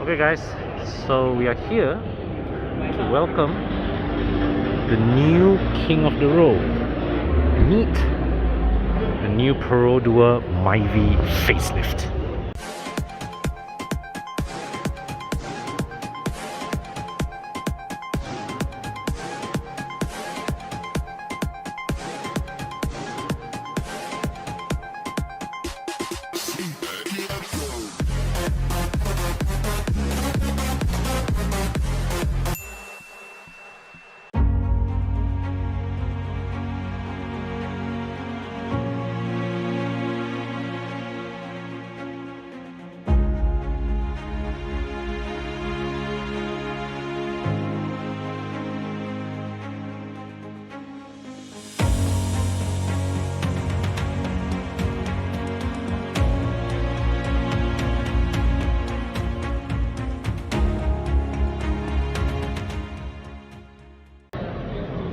Okay guys, so we are here to welcome the new king of the road. Meet the new Perodua Myvi facelift.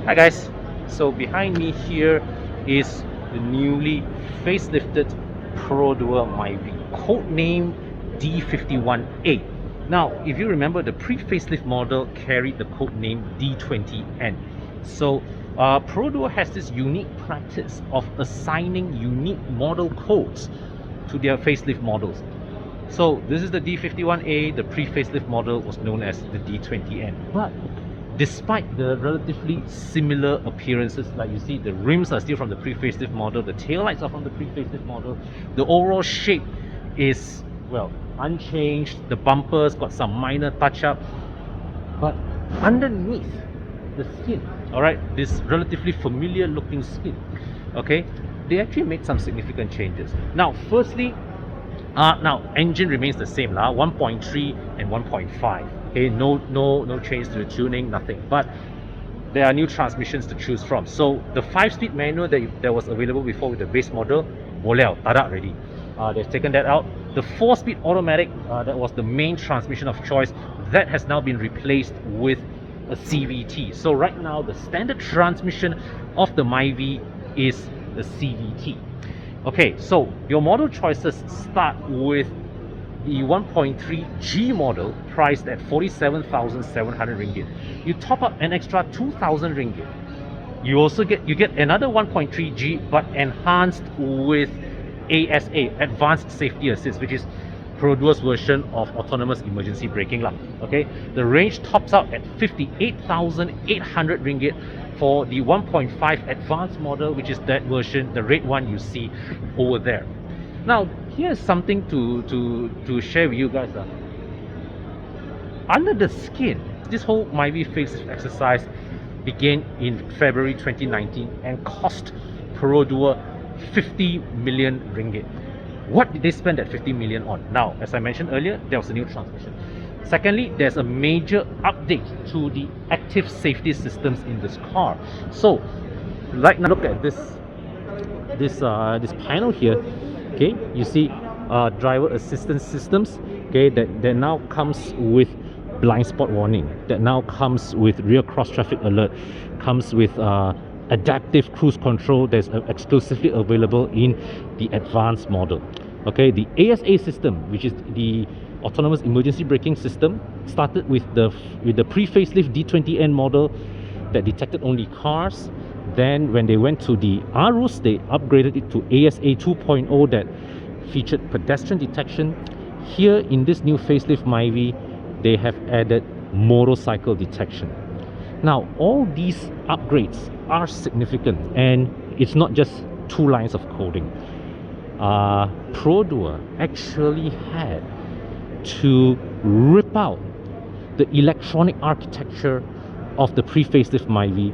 Hi guys, so behind me here is the newly facelifted Perodua Myvi, codename D51A. Now, if you remember, the pre-facelift model carried the codename D20N. So, Perodua has this unique practice of assigning unique model codes to their facelift models. So, this is the D51A, the pre-facelift model was known as the D20N. But despite the relatively similar appearances, like you see, the rims are still from the pre-facelift model, the taillights are from the pre-facelift model, the overall shape is, well, unchanged, the bumpers got some minor touch-up, but underneath the skin, alright, this relatively familiar looking skin, okay, they actually made some significant changes. Now, firstly, now engine remains the same, 1.3 and 1.5. Okay, no change to the tuning, nothing. But there are new transmissions to choose from. So the 5-speed manual that was available before with the base model, boleh, tada already. They've taken that out. The 4-speed automatic, that was the main transmission of choice, that has now been replaced with a CVT. So right now, the standard transmission of the Myvi is the CVT. Okay, so your model choices start with the 1.3G model priced at 47,700 ringgit. You top up an extra 2,000 ringgit. You also get another 1.3G but enhanced with ASA, Advanced Safety Assist, which is Perodua's version of autonomous emergency braking lah. Okay, the range tops out at 58,800 ringgit for the 1.5 advanced model, which is that version, the red one you see over there. Now, here's something to share with you guys. Under the skin, this whole Myvi facelift exercise began in February 2019 and cost Perodua 50 million ringgit. What did they spend that 50 million on? Now, as I mentioned earlier, there was a new transmission. Secondly, there's a major update to the active safety systems in this car. So, right now, look at this panel here. Okay, you see driver assistance systems. Okay, that now comes with blind spot warning. That now comes with rear cross traffic alert. Comes with adaptive cruise control that's exclusively available in the advanced model. Okay, the ASA system, which is the autonomous emergency braking system, started with the pre-facelift D20N model that detected only cars. Then when they went to the ARUS, they upgraded it to ASA 2.0 that featured pedestrian detection. Here in this new facelift Myvi, they have added motorcycle detection. Now, all these upgrades are significant, and it's not just 2 lines of coding. Perodua actually had to rip out the electronic architecture of the pre-facelift Myvi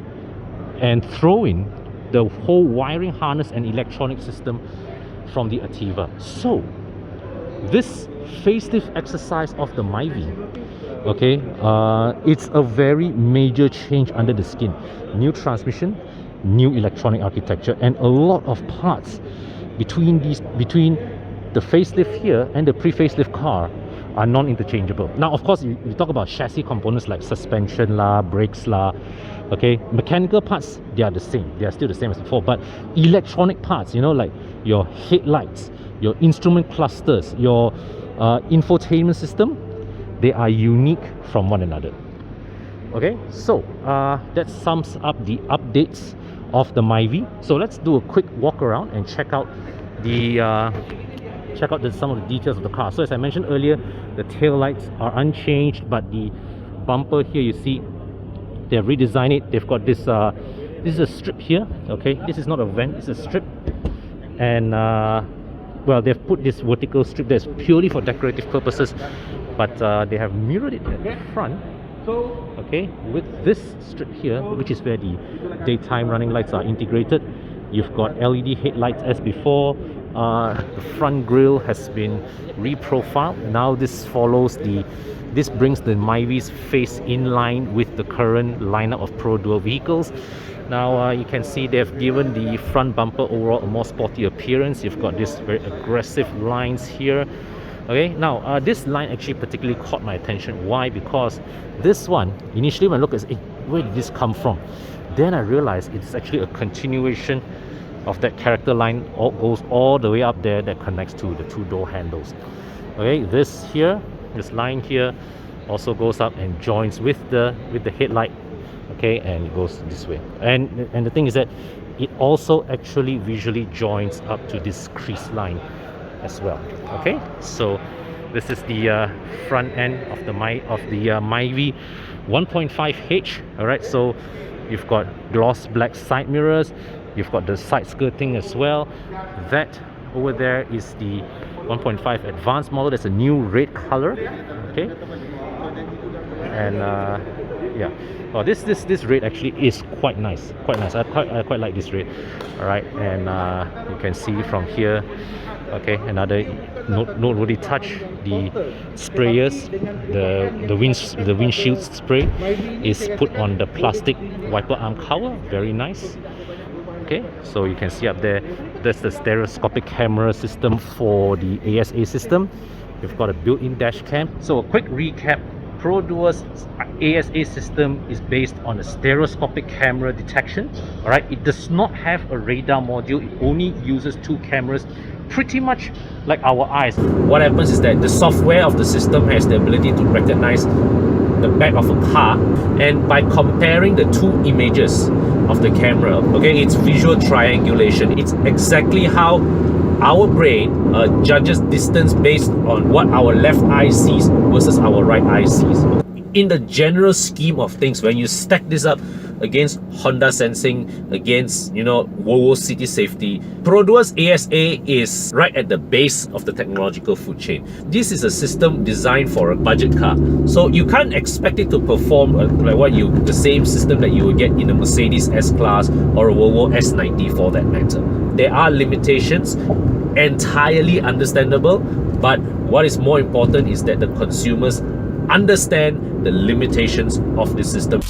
and throw in the whole wiring harness and electronic system from the Ativa. So this facelift exercise of the Myvi, okay, it's a very major change under the skin. New transmission, new electronic architecture, and a lot of parts between the facelift here and the pre-facelift car are non-interchangeable. Now, of course, you talk about chassis components like suspension lah, brakes lah, okay, mechanical parts, they are the same, they are still the same as before, but electronic parts, you know, like your headlights, your instrument clusters, your infotainment system, they are unique from one another. Okay, so that sums up the updates of the Myvi. So let's do a quick walk around and check out some of the details of the car. So as I mentioned earlier, the tail lights are unchanged, but the bumper here, you see they've redesigned it. They've got this this is a strip here. Okay, this is not a vent, it's a strip. And well, they've put this vertical strip that's purely for decorative purposes, but they have mirrored it at the front, okay, with this strip here, which is where the daytime running lights are integrated. You've got LED headlights as before. The front grille has been reprofiled. Now this brings the Myvi's face in line with the current lineup of Perodua vehicles. Now you can see they've given the front bumper overall a more sporty appearance. You've got this very aggressive lines here. Okay, now this line actually particularly caught my attention. Why? Because this one, initially when I look at it, where did this come from? Then I realized it's actually a continuation of that character line, goes all the way up there, that connects to the two door handles. Okay, this line here also goes up and joins with the headlight. Okay, and it goes this way, and the thing is that it also actually visually joins up to this crease line as well. Okay, so this is the front end of the Myvi 1.5H. all right, so you've got gloss black side mirrors, you've got the side skirting as well. That over there is the 1.5 advanced model. There's a new red color. Okay, and yeah, oh, this red actually is quite nice. I quite like this red. All right, and you can see from here, okay, another noteworthy touch, the sprayers, the windshield spray is put on the plastic wiper arm cover. Very nice. Okay, so you can see up there, that's the stereoscopic camera system for the ASA system. You've got a built-in dash cam. So a quick recap: Perodua's ASA system is based on a stereoscopic camera detection. All right, it does not have a radar module. It only uses two cameras, pretty much like our eyes. What happens is that the software of the system has the ability to recognize the back of a car, and by comparing the two images of the camera, okay, it's visual triangulation. It's exactly how our brain judges distance based on what our left eye sees versus our right eye sees. In the general scheme of things, when you stack this up against Honda sensing, against Volvo city safety, Perodua's ASA is right at the base of the technological food chain. This is a system designed for a budget car, so you can't expect it to perform like the same system that you would get in a Mercedes S-Class or a Volvo S90 for that matter. There are limitations, entirely understandable, but what is more important is that the consumers understand the limitations of the system.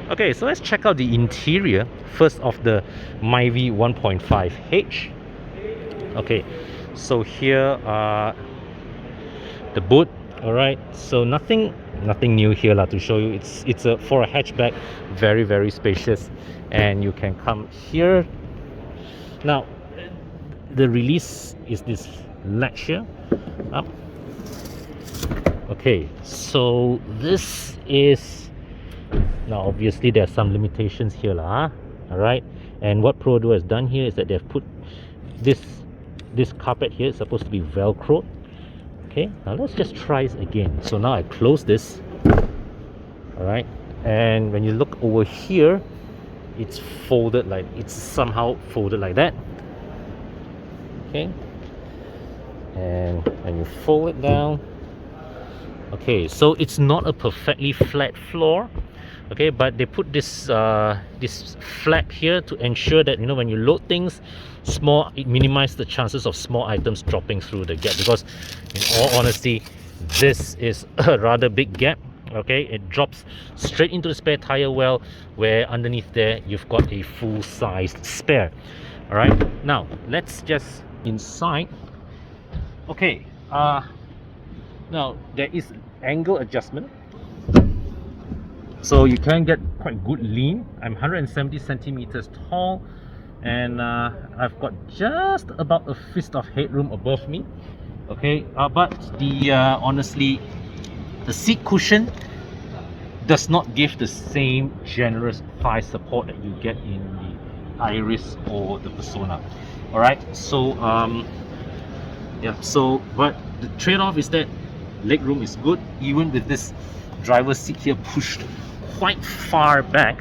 Okay, so let's check out the interior first of the Myvi 1.5H. Okay, so here the boot. All right, so nothing new here to show you. It's for a hatchback, very spacious, and you can come here. Now the release is this latch here up. Okay, so this is, now obviously there are some limitations here all right, and what Perodua has done here is that they've put this carpet here. It's supposed to be velcro. Okay, now let's just try it again. So now I close this, all right, and when you look over here, it's somehow folded like that. Okay, and when you fold it down, okay, so it's not a perfectly flat floor, okay, but they put this this flap here to ensure that when you load things, it minimizes the chances of small items dropping through the gap, because in all honesty, this is a rather big gap. Okay, it drops straight into the spare tire well, where underneath there you've got a full-sized spare. All right, now let's just inside. Okay, Now there is angle adjustment, so you can get quite good lean. I'm 170 centimeters tall, and I've got just about a fist of headroom above me. Okay, but the honestly, the seat cushion does not give the same generous thigh support that you get in the Iris or the Persona. All right, so yeah, so but the trade-off is that legroom is good, even with this driver's seat here pushed quite far back.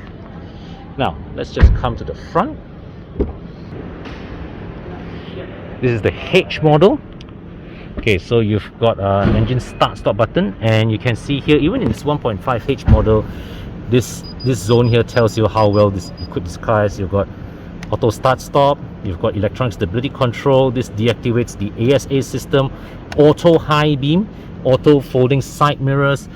Now let's just come to the front. This is the H model. Okay, so you've got an engine start stop button, and you can see here, even in this 1.5 H model, this zone here tells you how well this equipped this car is. You've got auto start stop, you've got electronic stability control, this deactivates the ASA system, auto high beam, auto folding side mirrors.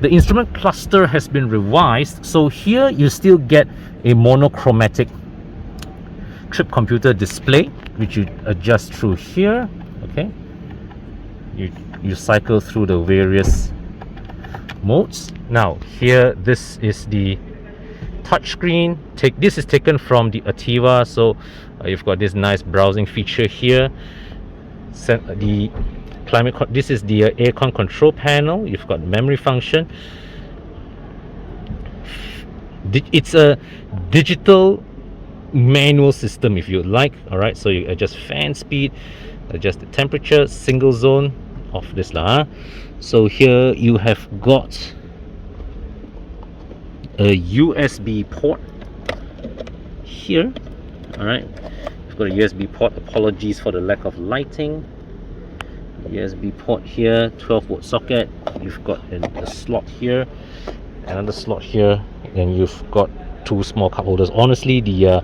The instrument cluster has been revised, so here you still get a monochromatic trip computer display, which you adjust through here. Okay, you cycle through the various modes. Now here, this is the touchscreen. This is taken from the Ativa, so you've got this nice browsing feature here. The climate, this is the aircon control panel. You've got memory function. It's a digital manual system, if you like. All right, so you adjust fan speed, adjust the temperature, single zone of this lah. So here you have got a USB port here. All right, you've got a USB port. Apologies for the lack of lighting. USB port here, 12-volt socket. You've got a slot here, another slot here, and you've got two small cup holders. Honestly, the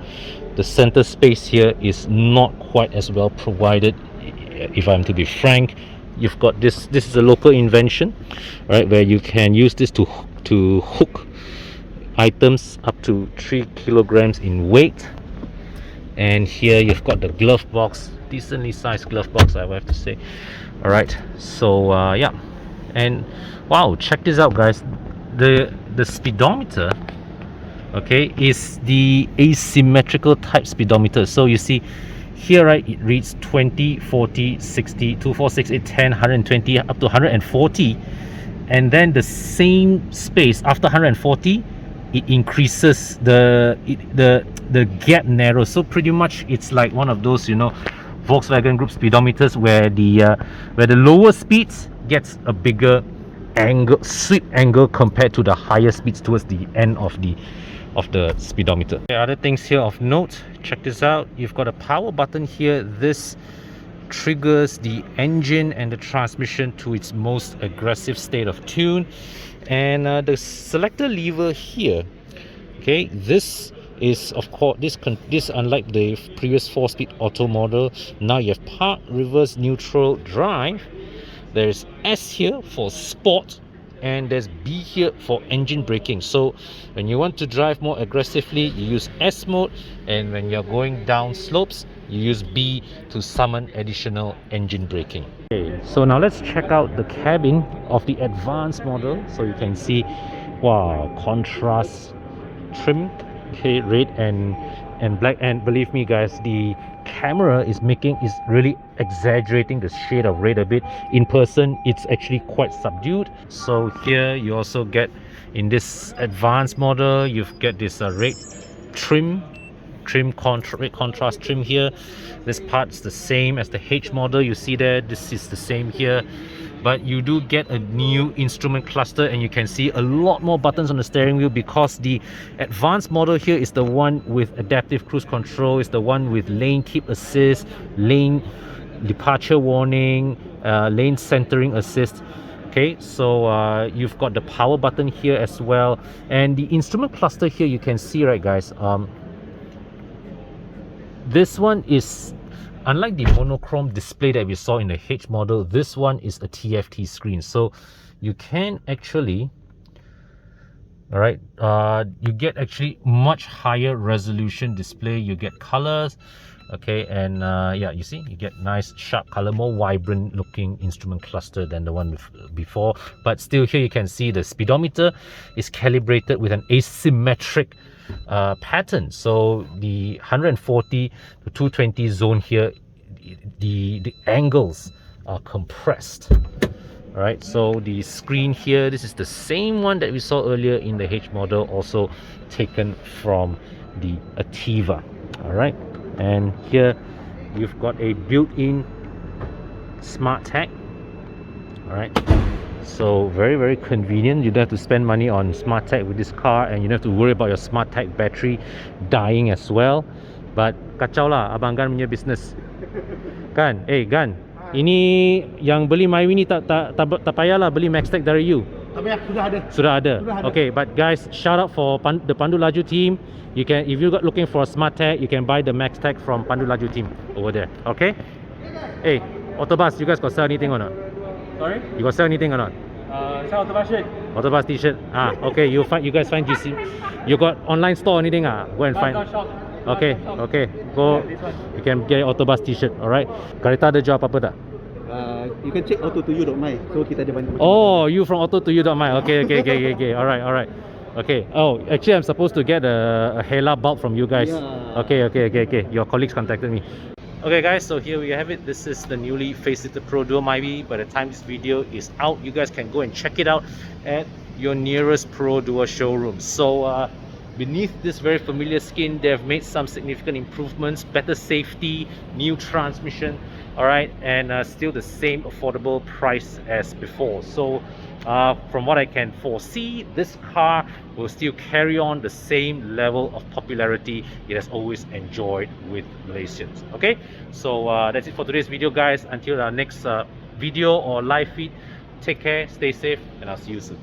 center space here is not quite as well provided, if I'm to be frank. You've got this is a local invention, right, where you can use this to hook items up to 3 kilograms in weight. And here you've got the glove box, decently sized glove box, I would have to say. All right, so yeah, and wow, check this out, guys. The speedometer, okay, is the asymmetrical type speedometer. So you see here, right, it reads 20, 40, 60, 2468, 10, 120, up to 140, and then the same space after 140, it increases, the gap narrows. So pretty much it's like one of those, you know, Volkswagen Group speedometers where the lower speeds gets a bigger angle, sweep angle, compared to the higher speeds towards the end of the speedometer. Okay, other things here of note, check this out. You've got a power button here. This triggers the engine and the transmission to its most aggressive state of tune, and the selector lever here, okay, this is, of course, this unlike the previous 4-speed auto model. Now you have park, reverse, neutral, drive. There's S here for sport, and there's B here for engine braking. So when you want to drive more aggressively, you use S mode, and when you're going down slopes, you use B to summon additional engine braking. Okay, so now let's check out the cabin of the advanced model. So you can see, wow, contrast trim, okay, red and black. And believe me, guys, the camera is really exaggerating the shade of red a bit. In person, it's actually quite subdued. So here you also get, in this advanced model, you've got this red contrast trim here. This part's the same as the H model. You see there, this is the same here, but you do get a new instrument cluster, and you can see a lot more buttons on the steering wheel, because the advanced model here is the one with adaptive cruise control, is the one with lane keep assist, lane departure warning, lane centering assist. Okay, so you've got the power button here as well, and the instrument cluster here, you can see, right, guys, this one is, unlike the monochrome display that we saw in the H model, this one is a TFT screen. So you can actually, all right, you get actually much higher resolution display. You get colors, Okay, and yeah, you see, you get nice sharp color, more vibrant looking instrument cluster than the one before. But still, here you can see the speedometer is calibrated with an asymmetric pattern. So the 140 to 220 zone here, the angles are compressed. All right, so the screen here, this is the same one that we saw earlier in the H model, also taken from the Ativa. All right, and here you've got a built-in smart tag. All right, so very convenient. You don't have to spend money on smart tag with this car, and you don't have to worry about your smart tag battery dying as well. But kacau lah abang Gan punya business kan. Gan, ini yang beli Myvi ni tak payahlah beli Maxtech dari you. Tapi ya, sudah ada. Sudah ada. Okay, but guys, shout out for the Pandu Laju team. You can, if you got looking for a smart tag, you can buy the Maxtech from Pandu Laju team over there. Okay. Hey, Autobus, you guys got sell anything or not? Sorry? You got sell anything or not? Sell Autobus shirt. Autobus t-shirt. Okay, you guys find GC. You got online store anything? Go and find. Shop. Okay, go. You can get Autobus t-shirt. Alright. Karita ada jual apa-apa tak? You can check auto2u.my. So kita ada banyak. Oh, you from auto2u.my. Okay. Alright. Okay. Oh, actually I'm supposed to get a Hela bulb from you guys. Yeah. Okay. Your colleagues contacted me. Okay guys, so here we have it. This is the newly facelifted Perodua Myvi. By the time this video is out, you guys can go and check it out at your nearest Perodua showroom. So beneath this very familiar skin, they have made some significant improvements, better safety, new transmission, all right, and still the same affordable price as before. So from what I can foresee, this car will still carry on the same level of popularity it has always enjoyed with Malaysians. Okay, so that's it for today's video, guys. Until our next video or live feed, take care, stay safe, and I'll see you soon.